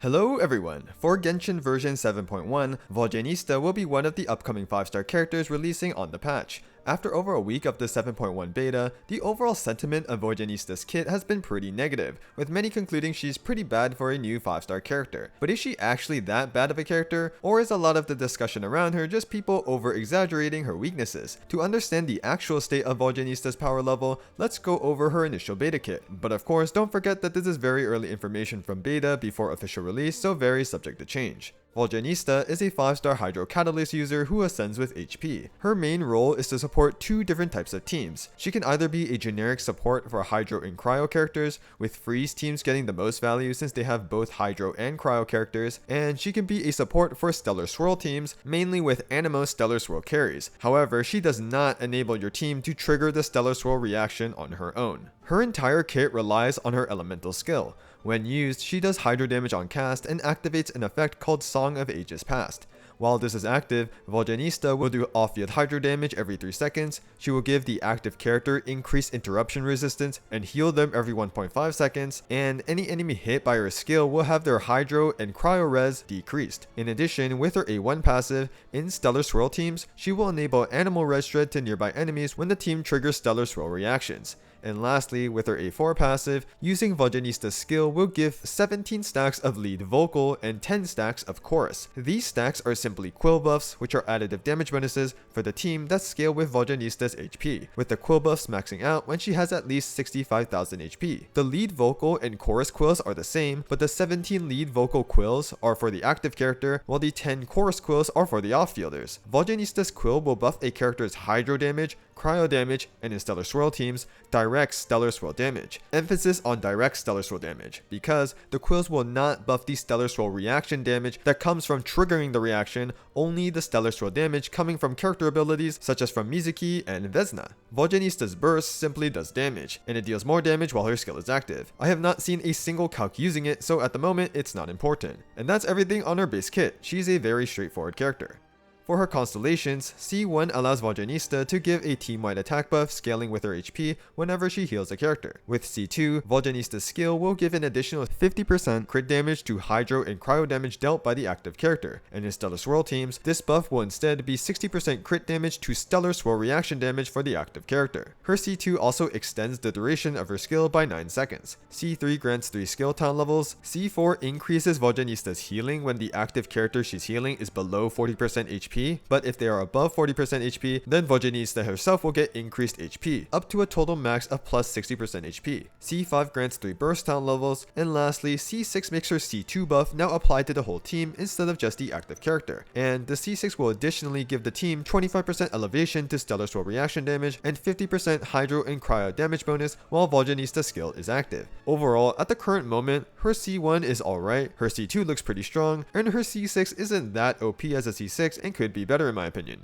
Hello everyone! For Genshin version 7.1, Vodyanitsa will be one of the upcoming 5-star characters releasing on the patch. After over a week of the 7.1 beta, the overall sentiment of Vodyanitsa's kit has been pretty negative, with many concluding she's pretty bad for a new 5-star character. But is she actually that bad of a character, or is a lot of the discussion around her just people over-exaggerating her weaknesses? To understand the actual state of Vodyanitsa's power level, let's go over her initial beta kit. But of course, don't forget that this is very early information from beta before official release, so very subject to change. Vodyanitsa is a 5-star Hydro Catalyst user who ascends with HP. Her main role is to support two different types of teams. She can either be a generic support for Hydro and Cryo characters, with Freeze teams getting the most value since they have both Hydro and Cryo characters, and she can be a support for Stellar Swirl teams, mainly with Anemo Stellar Swirl carries. However, she does not enable your team to trigger the Stellar Swirl reaction on her own. Her entire kit relies on her elemental skill. When used, she does hydro damage on cast and activates an effect called Song of Ages Past. While this is active, Vodyanitsa will do off-field hydro damage every 3 seconds, she will give the active character increased interruption resistance and heal them every 1.5 seconds, and any enemy hit by her skill will have their hydro and cryo res decreased. In addition, with her A1 passive, in Stellar Swirl teams, she will enable Animal Res Shred to nearby enemies when the team triggers Stellar Swirl reactions. And lastly, with her A4 passive, using Vodyanitsa's skill will give 17 stacks of lead vocal and 10 stacks of chorus. These stacks are simply quill buffs, which are additive damage bonuses for the team that scale with Vodyanitsa's HP, with the quill buffs maxing out when she has at least 65,000 HP. The lead vocal and chorus quills are the same, but the 17 lead vocal quills are for the active character, while the 10 chorus quills are for the off-fielders. Vodyanitsa's quill will buff a character's hydro damage, cryo damage, and in Stellar Swirl teams, direct Stellar Swirl damage. Emphasis on direct Stellar Swirl damage, because the quills will not buff the Stellar Swirl reaction damage that comes from triggering the reaction, only the Stellar Swirl damage coming from character abilities such as from Mizuki and Vesna. Vodyanitsa's burst simply does damage, and it deals more damage while her skill is active. I have not seen a single Calc using it, so at the moment it's not important. And that's everything on her base kit. She's a very straightforward character. For her Constellations, C1 allows Vodyanitsa to give a team-wide attack buff scaling with her HP whenever she heals a character. With C2, Vodyanitsa's skill will give an additional 50% crit damage to Hydro and Cryo damage dealt by the active character, and in Stellar Swirl teams, this buff will instead be 60% crit damage to Stellar Swirl reaction damage for the active character. Her C2 also extends the duration of her skill by 9 seconds. C3 grants 3 skill town levels. C4 increases Vodyanitsa's healing when the active character she's healing is below 40% HP, but if they are above 40% HP, then Vodyanitsa herself will get increased HP, up to a total max of plus 60% HP. C5 grants 3 burst town levels, and lastly, C6 makes her C2 buff now apply to the whole team instead of just the active character. And the C6 will additionally give the team 25% elevation to Stellar Swirl reaction damage and 50% Hydro and Cryo damage bonus while Vodyanitsa's skill is active. Overall, at the current moment, her C1 is alright, her C2 looks pretty strong, and her C6 isn't that OP as a C6 and could be better in my opinion.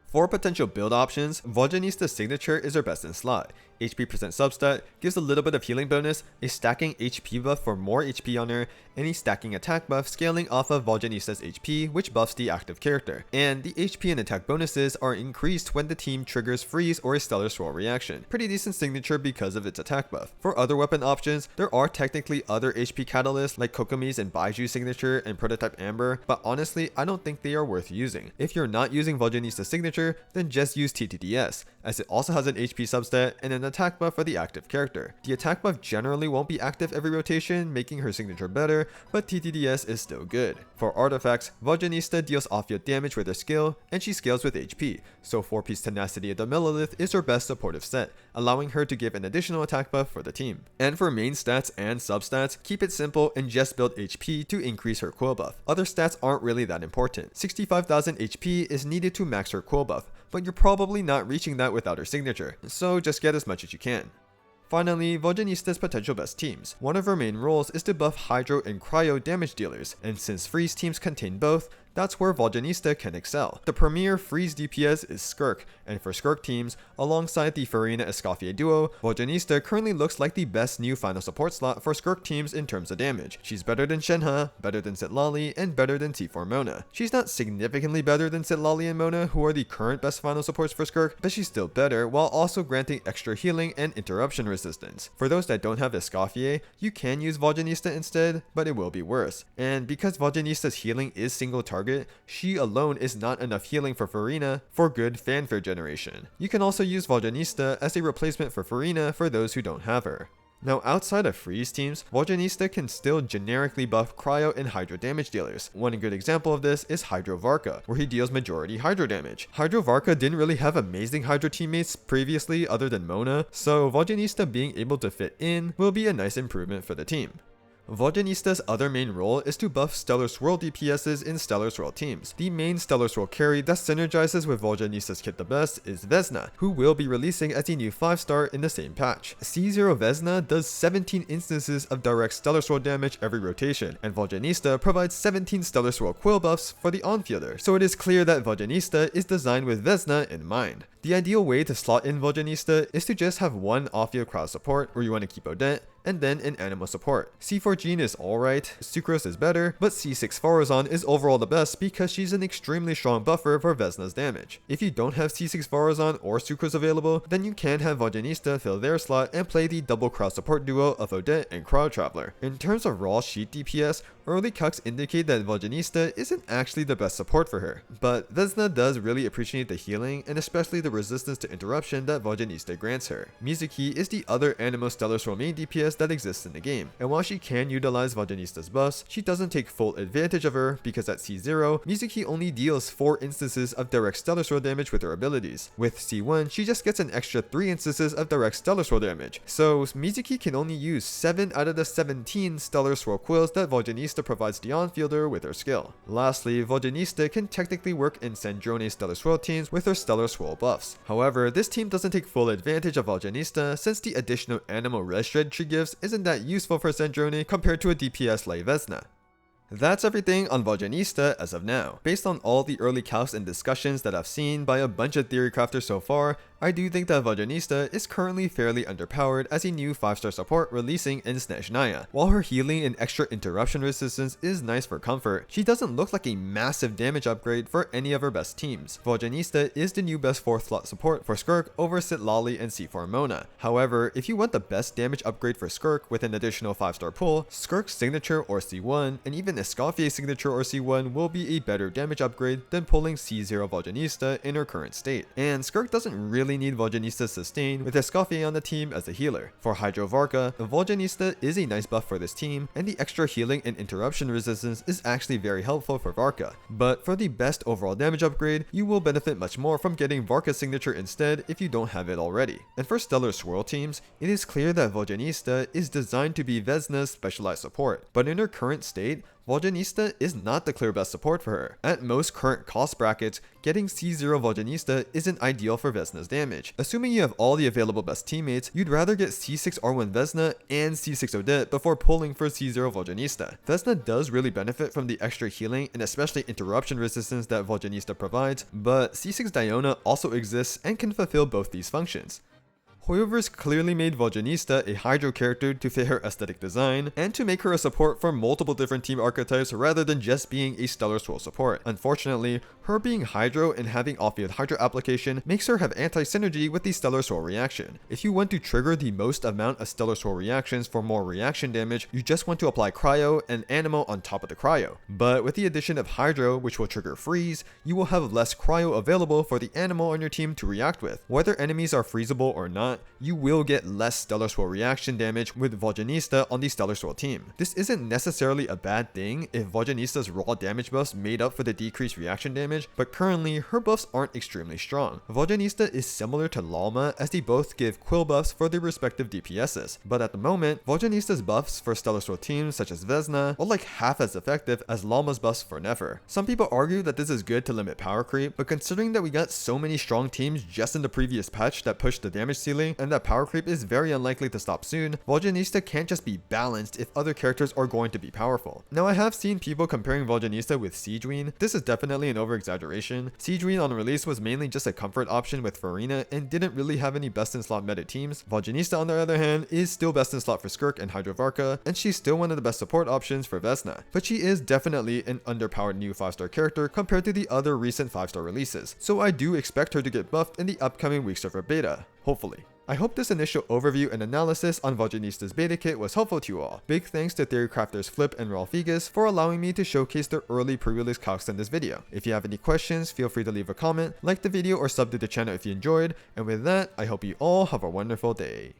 For potential build options, Vodyanitsa's signature is her best in slot. HP percent substat gives a little bit of healing bonus, a stacking HP buff for more HP on her, and a stacking attack buff scaling off of Vodyanitsa's HP, which buffs the active character. And the HP and attack bonuses are increased when the team triggers Freeze or a Stellar Swirl reaction. Pretty decent signature because of its attack buff. For other weapon options, there are technically other HP catalysts like Kokomi's and Baiju's signature and Prototype Amber, but honestly, I don't think they are worth using. If you're not using Vodyanitsa's signature, then just use TTDS, as it also has an HP substat and an attack buff for the active character. The attack buff generally won't be active every rotation, making her signature better, but TTDS is still good. For artifacts, Vodyanitsa deals off-field damage with her skill, and she scales with HP, so 4-piece Tenacity of the Millilith is her best supportive set, allowing her to give an additional attack buff for the team. And for main stats and substats, keep it simple and just build HP to increase her quill buff. Other stats aren't really that important. 65,000 HP is needed to max her quill buff, but you're probably not reaching that without her signature, so just get as much as you can. Finally, Vodyanitsa's potential best teams. One of her main roles is to buff Hydro and Cryo damage dealers, and since Freeze teams contain both, that's where Vodyanitsa can excel. The premier freeze DPS is Skirk, and for Skirk teams, alongside the Furina-Escoffier duo, Vodyanitsa currently looks like the best new final support slot for Skirk teams in terms of damage. She's better than Shenhe, better than Sitlali, and better than T4 Mona. She's not significantly better than Sitlali and Mona, who are the current best final supports for Skirk, but she's still better while also granting extra healing and interruption resistance. For those that don't have Escoffier, you can use Vodyanitsa instead, but it will be worse. And because Vodyanitsa's healing is single target, she alone is not enough healing for Furina for good fanfare generation. You can also use Vodyanitsa as a replacement for Furina for those who don't have her. Now, outside of freeze teams, Vodyanitsa can still generically buff Cryo and Hydro damage dealers. One good example of this is Hydro Varka, where he deals majority Hydro damage. Hydro Varka didn't really have amazing Hydro teammates previously other than Mona, so Vodyanitsa being able to fit in will be a nice improvement for the team. Vodyanitsa's other main role is to buff Stellar Swirl DPSs in Stellar Swirl teams. The main Stellar Swirl carry that synergizes with Vodyanitsa's kit the best is Vesna, who will be releasing as a new 5-star in the same patch. C0 Vesna does 17 instances of direct Stellar Swirl damage every rotation, and Vodyanitsa provides 17 Stellar Swirl quill buffs for the on-fielder, so it is clear that Vodyanitsa is designed with Vesna in mind. The ideal way to slot in Vodyanitsa is to just have one off-field crowd support where you want to keep Odette, and then an animal support. C4 Jean is alright, Sucrose is better, but C6 Farazan is overall the best because she's an extremely strong buffer for Vesna's damage. If you don't have C6 Farazan or Sucrose available, then you can have Vodyanitsa fill their slot and play the double crowd support duo of Odette and Crowd Traveler. In terms of raw sheet DPS, early calcs indicate that Vodyanitsa isn't actually the best support for her, but Vesna does really appreciate the healing and especially the resistance to interruption that Vodyanitsa grants her. Mizuki is the other Animo Stellar Swirl main DPS that exists in the game, and while she can utilize Vodyanitsa's buffs, she doesn't take full advantage of her because at C0, Mizuki only deals 4 instances of direct Stellar Swirl damage with her abilities. With C1, she just gets an extra 3 instances of direct Stellar Swirl damage, so Mizuki can only use 7 out of the 17 Stellar Swirl quills that Vodyanitsa provides the on-fielder with her skill. Lastly, Vodyanitsa can technically work in Snezhnaya Stellar Swirl teams with her Stellar Swirl buffs. However, this team doesn't take full advantage of Vodyanitsa since the additional Animo Red Shred she gives isn't that useful for Snezhnaya compared to a DPS like Vesna. That's everything on Vodyanitsa as of now. Based on all the early calcs and discussions that I've seen by a bunch of theory crafters so far, I do think that Vodyanitsa is currently fairly underpowered as a new 5-star support releasing in Snezhnaya. While her healing and extra interruption resistance is nice for comfort, she doesn't look like a massive damage upgrade for any of her best teams. Vodyanitsa is the new best 4th slot support for Skirk over Sitlali and C4 Mona. However, if you want the best damage upgrade for Skirk with an additional 5-star pull, Skirk's signature or C1 and even Escoffier's signature or C1 will be a better damage upgrade than pulling C0 Vodyanitsa in her current state. And Skirk doesn't really need Vodyanitsa's sustain with Escoffier on the team as a healer. For Hydro Varka, Vodyanitsa is a nice buff for this team, and the extra healing and interruption resistance is actually very helpful for Varka. But for the best overall damage upgrade, you will benefit much more from getting Varka's signature instead if you don't have it already. And for Stellar Swirl teams, it is clear that Vodyanitsa is designed to be Vesna's specialized support, but in her current state, Vodyanitsa is not the clear best support for her. At most current cost brackets, getting C0 Vodyanitsa isn't ideal for Vesna's damage. Assuming you have all the available best teammates, you'd rather get C6 R1 Vesna and C6 Odette before pulling for C0 Vodyanitsa. Vesna does really benefit from the extra healing and especially interruption resistance that Vodyanitsa provides, but C6 Diona also exists and can fulfill both these functions. HOYOVerse clearly made Vodyanitsa a Hydro character to fit her aesthetic design, and to make her a support for multiple different team archetypes rather than just being a Stellar Swirl support. Unfortunately, her being Hydro and having off-field Hydro application makes her have anti-synergy with the Stellar Swirl reaction. If you want to trigger the most amount of Stellar Swirl reactions for more reaction damage, you just want to apply Cryo and Animo on top of the Cryo. But with the addition of Hydro, which will trigger Freeze, you will have less Cryo available for the Animo on your team to react with. Whether enemies are freezable or not, you will get less Stellar Swirl reaction damage with Vodyanitsa on the Stellar Swirl team. This isn't necessarily a bad thing if Vodyanitsa's raw damage buffs made up for the decreased reaction damage, but currently her buffs aren't extremely strong. Vodyanitsa is similar to Lalma as they both give quill buffs for their respective DPSs, but at the moment, Vodyanitsa's buffs for Stellar Swirl teams such as Vesna are like half as effective as Lalma's buffs for Nefer. Some people argue that this is good to limit power creep, but considering that we got so many strong teams just in the previous patch that pushed the damage ceiling, building and that power creep is very unlikely to stop soon, Vodyanitsa can't just be balanced if other characters are going to be powerful. Now, I have seen people comparing Vodyanitsa with Siegeween. This is definitely an over-exaggeration. Siegeween on release was mainly just a comfort option with Farina and didn't really have any best-in-slot meta teams. Vodyanitsa, on the other hand, is still best-in-slot for Skirk and Hydrovarka, and she's still one of the best support options for Vesna. But she is definitely an underpowered new 5-star character compared to the other recent 5-star releases, so I do expect her to get buffed in the upcoming week server beta, hopefully. I hope this initial overview and analysis on Vodyanitsa's beta kit was helpful to you all. Big thanks to Theorycrafters Flip and raulfigas for allowing me to showcase their early pre-release calcs in this video. If you have any questions, feel free to leave a comment, like the video, or sub to the channel if you enjoyed, and with that, I hope you all have a wonderful day.